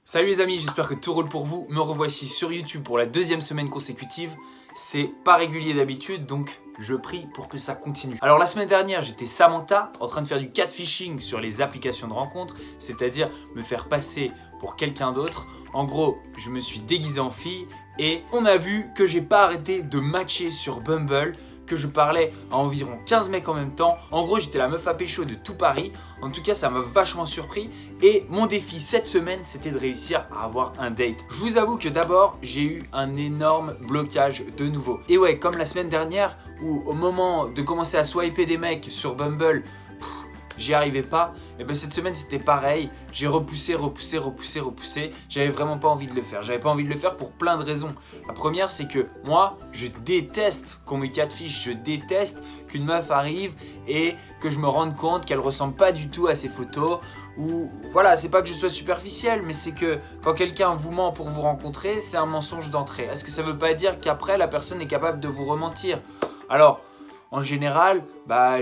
Salut les amis, j'espère que tout roule pour vous. Me revoici sur YouTube pour la deuxième semaine consécutive. C'est pas régulier d'habitude, donc je prie pour que ça continue. Alors la semaine dernière, j'étais Samantha en train de faire du catfishing sur les applications de rencontres, c'est-à-dire me faire passer pour quelqu'un d'autre. En gros, je me suis déguisé en fille et on a vu que j'ai pas arrêté de matcher sur Bumble, que je parlais à environ 15 mecs en même temps. En gros, j'étais la meuf à pécho de tout Paris. En tout cas, ça m'a vachement surpris. Et mon défi cette semaine, c'était de réussir à avoir un date. Je vous avoue que d'abord, j'ai eu un énorme blocage de nouveau. Et ouais, comme la semaine dernière, où au moment de commencer à swiper des mecs sur Bumble, j'y arrivais pas, et ben cette semaine c'était pareil, j'ai repoussé, j'avais vraiment pas envie de le faire. J'avais pas envie de le faire pour plein de raisons. La première, c'est que moi, je déteste qu'on me catfish, je déteste qu'une meuf arrive et que je me rende compte qu'elle ressemble pas du tout à ses photos. Ou voilà, c'est pas que je sois superficiel, mais c'est que quand quelqu'un vous ment pour vous rencontrer, c'est un mensonge d'entrée. Est-ce que ça veut pas dire qu'après la personne est capable de vous rementir? Alors, en général,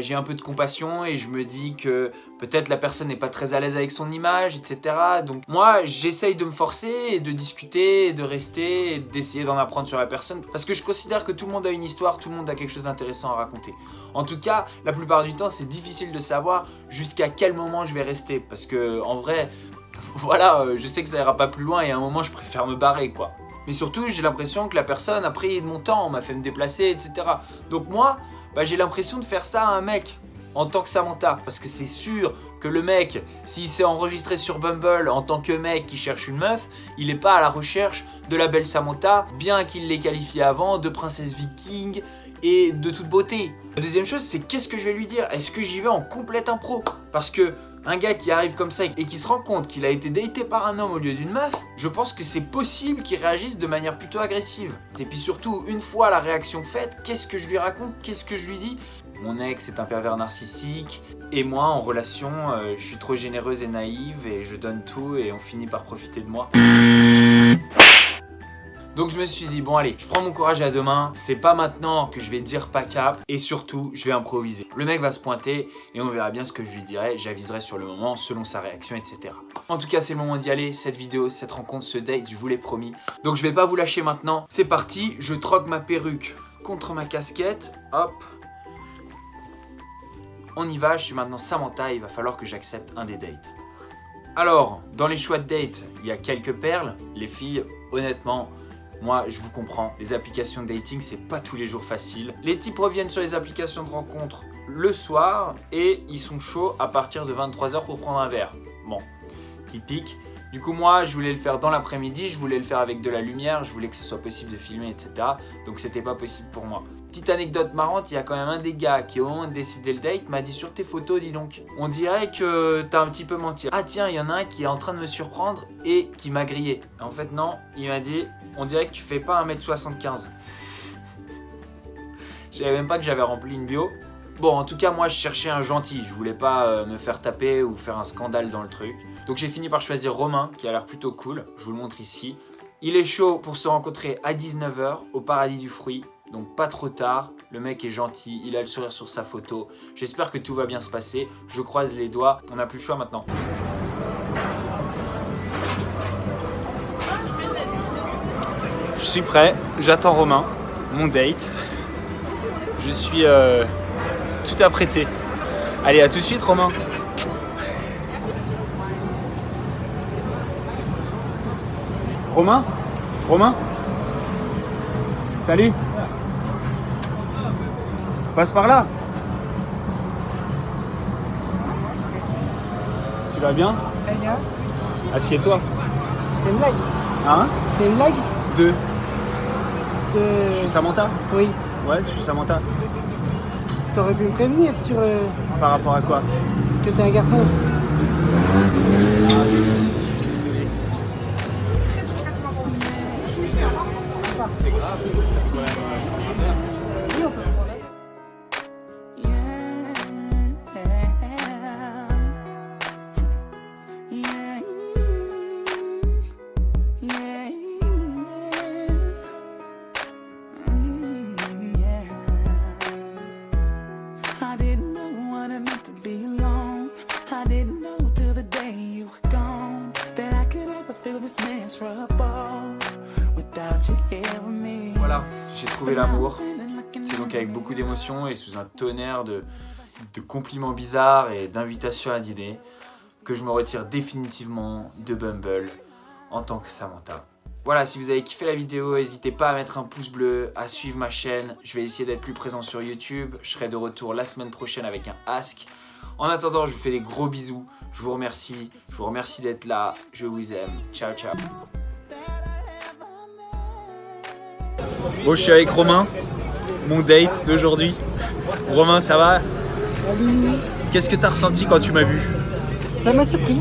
j'ai un peu de compassion et je me dis que peut-être la personne n'est pas très à l'aise avec son image, etc. Donc moi, j'essaye de me forcer et de discuter, et de rester, et d'essayer d'en apprendre sur la personne. Parce que je considère que tout le monde a une histoire, tout le monde a quelque chose d'intéressant à raconter. En tout cas, la plupart du temps, c'est difficile de savoir jusqu'à quel moment je vais rester. Parce que en vrai, voilà, je sais que ça ira pas plus loin et à un moment, je préfère me barrer, quoi. Mais surtout, j'ai l'impression que la personne a pris de mon temps, m'a fait me déplacer, etc. Donc moi, j'ai l'impression de faire ça à un mec en tant que Samantha. Parce que c'est sûr que le mec, s'il s'est enregistré sur Bumble en tant que mec qui cherche une meuf, il n'est pas à la recherche de la belle Samantha, bien qu'il l'ait qualifiée avant de princesse viking et de toute beauté. La deuxième chose, c'est qu'est-ce que je vais lui dire? Est-ce que j'y vais en complète impro? Parce que un gars qui arrive comme ça et qui se rend compte qu'il a été daté par un homme au lieu d'une meuf, je pense que c'est possible qu'il réagisse de manière plutôt agressive. Et puis surtout, une fois la réaction faite, qu'est-ce que je lui raconte? Qu'est-ce que je lui dis? Mon ex est un pervers narcissique et moi en relation, je suis trop généreuse et naïve et je donne tout et on finit par profiter de moi. Donc je me suis dit, bon allez, je prends mon courage à deux mains, c'est pas maintenant que je vais dire pas cap et surtout, je vais improviser. Le mec va se pointer et on verra bien ce que je lui dirai, j'aviserai sur le moment selon sa réaction, etc. En tout cas, c'est le moment d'y aller, cette vidéo, cette rencontre, ce date, je vous l'ai promis. Donc je vais pas vous lâcher maintenant, c'est parti, je troque ma perruque contre ma casquette, hop. On y va, je suis maintenant Samantha, il va falloir que j'accepte un des dates. Alors, dans les choix de date, il y a quelques perles, les filles, honnêtement, moi, je vous comprends, les applications de dating, c'est pas tous les jours facile. Les types reviennent sur les applications de rencontre le soir et ils sont chauds à partir de 23h pour prendre un verre. Bon, typique. Du coup, moi, je voulais le faire dans l'après-midi, je voulais le faire avec de la lumière, je voulais que ce soit possible de filmer, etc. Donc, c'était pas possible pour moi. Petite anecdote marrante, il y a quand même un des gars qui, au moment de décider le date, m'a dit sur tes photos, dis donc, on dirait que t'as un petit peu menti. Ah tiens, il y en a un qui est en train de me surprendre et qui m'a grillé. En fait, non, il m'a dit, on dirait que tu fais pas 1m75. Je savais même pas que j'avais rempli une bio. Bon, en tout cas, moi, je cherchais un gentil. Je voulais pas me faire taper ou faire un scandale dans le truc. Donc, j'ai fini par choisir Romain, qui a l'air plutôt cool. Je vous le montre ici. Il est chaud pour se rencontrer à 19h au Paradis du Fruit. Donc, pas trop tard. Le mec est gentil. Il a le sourire sur sa photo. J'espère que tout va bien se passer. Je croise les doigts. On n'a plus le choix maintenant. Je suis prêt. J'attends Romain. Mon date. Je suis tout apprêté. Allez, à tout de suite, Romain. Romain? Romain? Salut. Passe par là. Tu vas bien? Très bien. Assieds-toi. C'est une blague. Hein? C'est une blague Deux. de... Je suis Samantha? Oui. Ouais, je suis Samantha. T'aurais pu me prévenir sur Par rapport à quoi? que t'es un garçon. Désolé. C'est grave. Oui, on peut. I didn't know what it meant to be alone. I didn't know till the day you were gone that I could ever feel feel it's miserable without you here with me. Voilà, j'ai trouvé l'amour. C'est donc avec beaucoup d'émotion et sous un tonnerre de compliments bizarres et d'invitations à dîner que je me retire définitivement de Bumble en tant que Samantha. Voilà, si vous avez kiffé la vidéo, n'hésitez pas à mettre un pouce bleu, à suivre ma chaîne. Je vais essayer d'être plus présent sur YouTube. Je serai de retour la semaine prochaine avec un Ask. En attendant, je vous fais des gros bisous. Je vous remercie d'être là. Je vous aime. Ciao, ciao. Bon, je suis avec Romain, mon date d'aujourd'hui. Romain, ça va? Salut. Qu'est-ce que tu as ressenti quand tu m'as vu? Ça m'a surpris.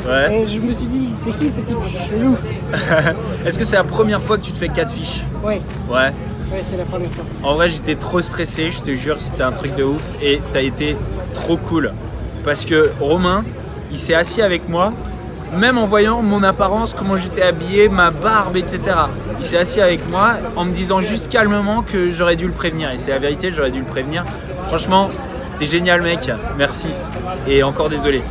Ouais. Et je me suis dit, c'est qui ce type chelou? Est-ce que c'est la première fois que tu te fais catfish? Ouais, Ouais. c'est la première fois. En vrai, j'étais trop stressé, je te jure, c'était un truc de ouf. Et t'as été trop cool. Parce que Romain, il s'est assis avec moi, même en voyant mon apparence, comment j'étais habillé, ma barbe, etc. Il s'est assis avec moi en me disant juste calmement que j'aurais dû le prévenir. Et c'est la vérité, j'aurais dû le prévenir. Franchement, t'es génial, mec. Merci. Et encore désolé.